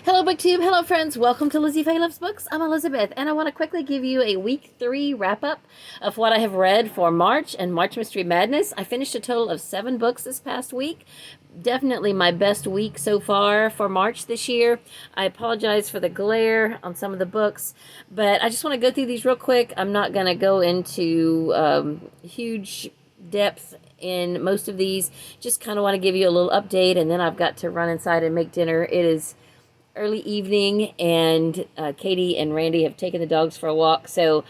Hello, BookTube. Hello, friends. Welcome to Lizzie Faye Loves Books. I'm Elizabeth, and I want to quickly give you a week 3 wrap up of what I have read for March and March Mystery Madness. I finished a total of 7 books this past week. Definitely my best week so far for March this year. I apologize for the glare on some of the books, but I just want to go through these real quick. I'm not going to go into huge depth in most of these. Just kind of want to give you a little update, and then I've got to run inside and make dinner. It is early evening, and Katie and Randy have taken the dogs for a walk. So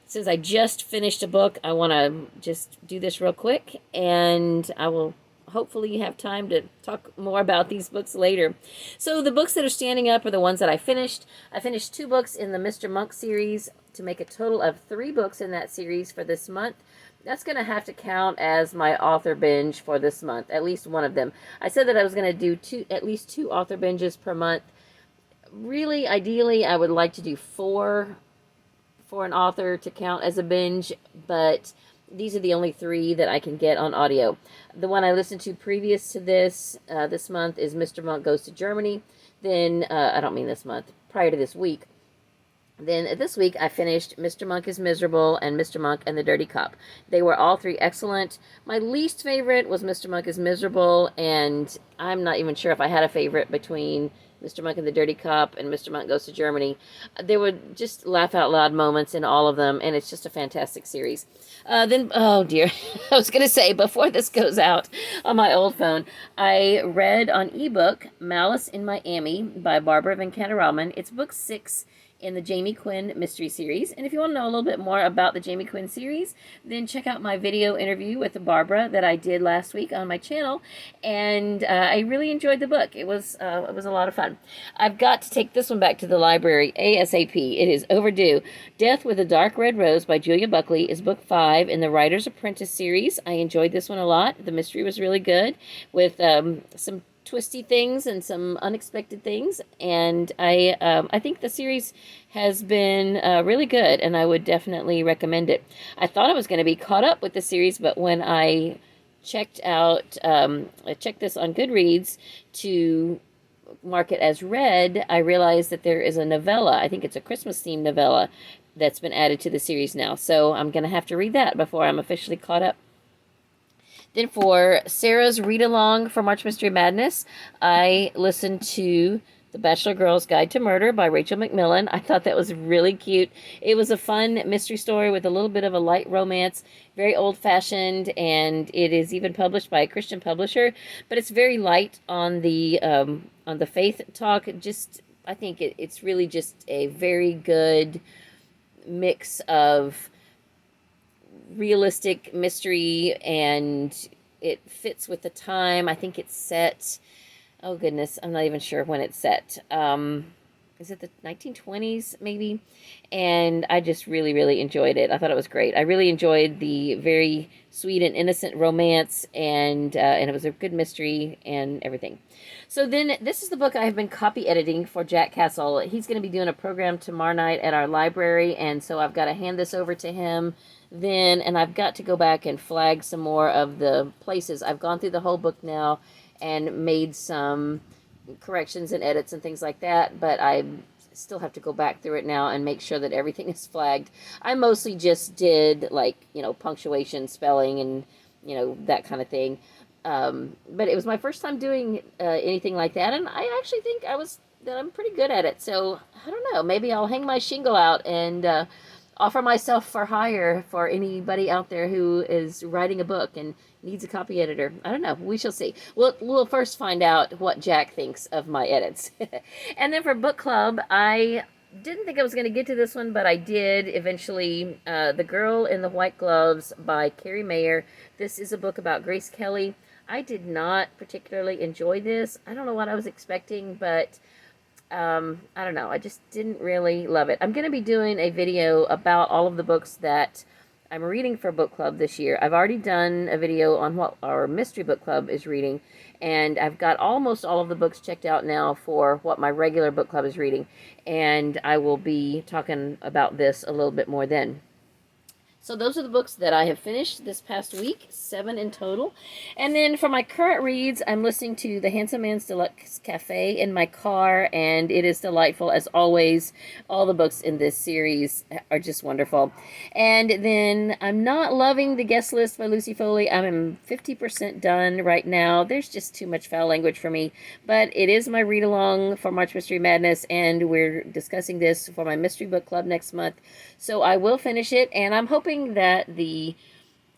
since I just finished a book, I want to just do this real quick, and I will hopefully have time to talk more about these books later. So the books that are standing up are the ones that I finished. I finished 2 books in the Mr. Monk series to make a total of 3 books in that series for this month. That's going to have to count as my author binge for this month, at least one of them. I said that I was going to do at least 2 author binges per month. Really, ideally, I would like to do 4 for an author to count as a binge, but these are the only 3 that I can get on audio. The one I listened to previous to this month is Mr. Monk Goes to Germany. Then, I don't mean this month, prior to this week. Then this week I finished Mr. Monk is Miserable and Mr. Monk and the Dirty Cop. They were all 3 excellent. My least favorite was Mr. Monk is Miserable, and I'm not even sure if I had a favorite between Mr. Monk and the Dirty Cop and Mr. Monk Goes to Germany. There were just laugh out loud moments in all of them, and it's just a fantastic series. Then, oh dear, I was going to say, before this goes out on my old phone, I read on ebook Malice in Miami by Barbara Venkataraman. It's book 6 in the Jamie Quinn mystery series. And if you want to know a little bit more about the Jamie Quinn series, then check out my video interview with Barbara that I did last week on my channel. And I really enjoyed the book. It was a lot of fun. I've got to take this one back to the library ASAP. It is overdue. Death with a Dark Red Rose by Julia Buckley is book 5 in the Writer's Apprentice series. I enjoyed this one a lot. The mystery was really good, with some twisty things and some unexpected things, and I think the series has been really good, and I would definitely recommend it. I thought I was going to be caught up with the series, but when I checked this on Goodreads to mark it as read, I realized that there is a novella. I think it's a Christmas themed novella that's been added to the series now, so I'm going to have to read that before I'm officially caught up. Then for Sarah's read-along for March Mystery Madness, I listened to The Bachelor Girl's Guide to Murder by Rachel McMillan. I thought that was really cute. It was a fun mystery story with a little bit of a light romance, very old-fashioned, and it is even published by a Christian publisher. But it's very light on the faith talk. I think it's really just a very good mix of realistic mystery, and it fits with the time. I think it's set, oh goodness, I'm not even sure when it's set. Is it the 1920s maybe? And I just really enjoyed it. I thought it was great. I really enjoyed the very sweet and innocent romance, and it was a good mystery and everything. So then this is the book I have been copy editing for Jack Castle. He's going to be doing a program tomorrow night at our library, and so I've got to hand this over to him then, and I've got to go back and flag some more of the places. I've gone through the whole book now and made some corrections and edits and things like that, but I still have to go back through it now and make sure that everything is flagged. I mostly just did, like, punctuation, spelling, and that kind of thing. But it was my first time doing anything like that, and I actually think I'm pretty good at it. So I don't know, maybe I'll hang my shingle out and offer myself for hire for anybody out there who is writing a book and needs a copy editor. I don't know. We shall see. We'll first find out what Jack thinks of my edits. And then for book club, I didn't think I was going to get to this one, but I did eventually. The Girl in the White Gloves by Kerri Maher. This is a book about Grace Kelly. I did not particularly enjoy this. I don't know what I was expecting, but I don't know. I just didn't really love it. I'm going to be doing a video about all of the books that I'm reading for book club this year. I've already done a video on what our mystery book club is reading, and I've got almost all of the books checked out now for what my regular book club is reading, and I will be talking about this a little bit more then. So those are the books that I have finished this past week, 7 in total. And then for my current reads, I'm listening to The Handsome Man's Deluxe Cafe in my car, and it is delightful as always. All the books in this series are just wonderful. And then I'm not loving The Guest List by Lucy Foley. I'm 50% done right now. There's just too much foul language for me, but it is my read-along for March Mystery Madness, and we're discussing this for my mystery book club next month. So I will finish it, and I'm hoping that the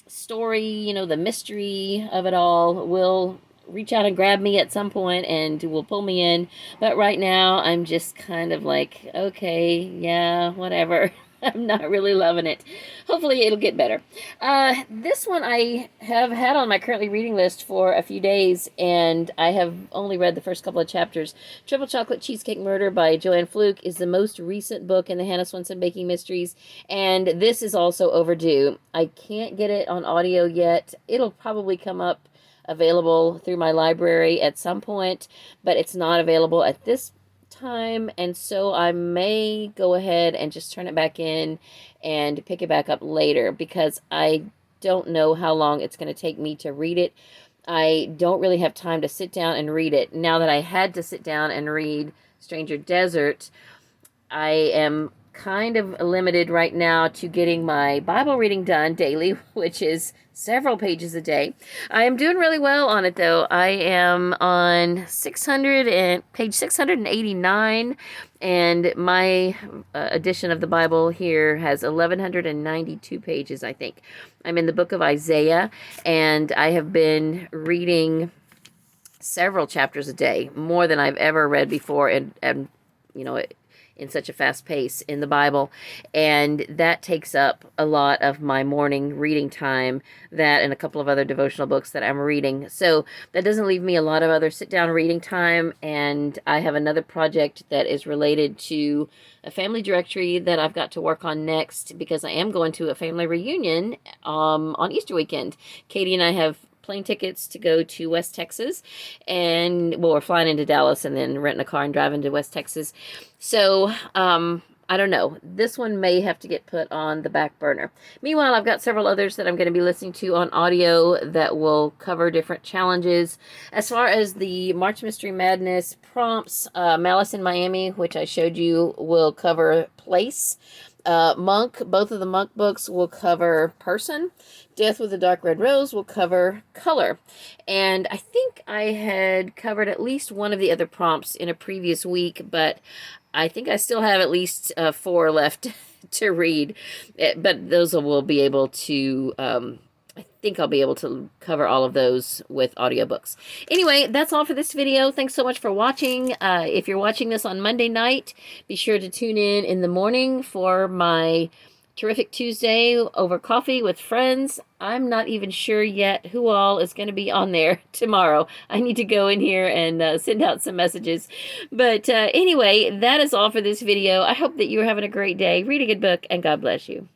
story, the mystery of it all will reach out and grab me at some point and will pull me in. But right now, I'm just kind of like, okay, yeah, whatever. I'm not really loving it. Hopefully it'll get better. This one I have had on my currently reading list for a few days, and I have only read the first couple of chapters. Triple Chocolate Cheesecake Murder by Joanne Fluke is the most recent book in the Hannah Swenson Baking Mysteries, and this is also overdue. I can't get it on audio yet. It'll probably come up available through my library at some point, but it's not available at this time, and so I may go ahead and just turn it back in and pick it back up later, because I don't know how long it's going to take me to read it. I don't really have time to sit down and read it. Now that I had to sit down and read Stranger Desert, I am kind of limited right now to getting my Bible reading done daily, which is several pages a day. I am doing really well on it, though. I am on page 689, and my edition of the Bible here has 1,192 pages, I think. I'm in the book of Isaiah, and I have been reading several chapters a day, more than I've ever read before, and in such a fast pace in the Bible, and that takes up a lot of my morning reading time, that and a couple of other devotional books that I'm reading. So that doesn't leave me a lot of other sit-down reading time, and I have another project that is related to a family directory that I've got to work on next, because I am going to a family reunion on Easter weekend. Katie and I have plane tickets to go to West Texas, and we're flying into Dallas and then renting a car and driving to West Texas. So I don't know, this one may have to get put on the back burner. Meanwhile, I've got several others that I'm going to be listening to on audio that will cover different challenges. As far as the March Mystery Madness prompts, Malice in Miami, which I showed you, will cover place. Monk, both of the Monk books will cover person. Death with a Dark Red Rose will cover color. And I think I had covered at least one of the other prompts in a previous week, but I think I still have at least 4 left to read. But those will be able to, I think I'll be able to cover all of those with audiobooks. Anyway, that's all for this video. Thanks so much for watching. If you're watching this on Monday night, be sure to tune in the morning for my Terrific Tuesday over coffee with friends. I'm not even sure yet who all is going to be on there tomorrow. I need to go in here and send out some messages. But anyway, that is all for this video. I hope that you're having a great day. Read a good book, and God bless you.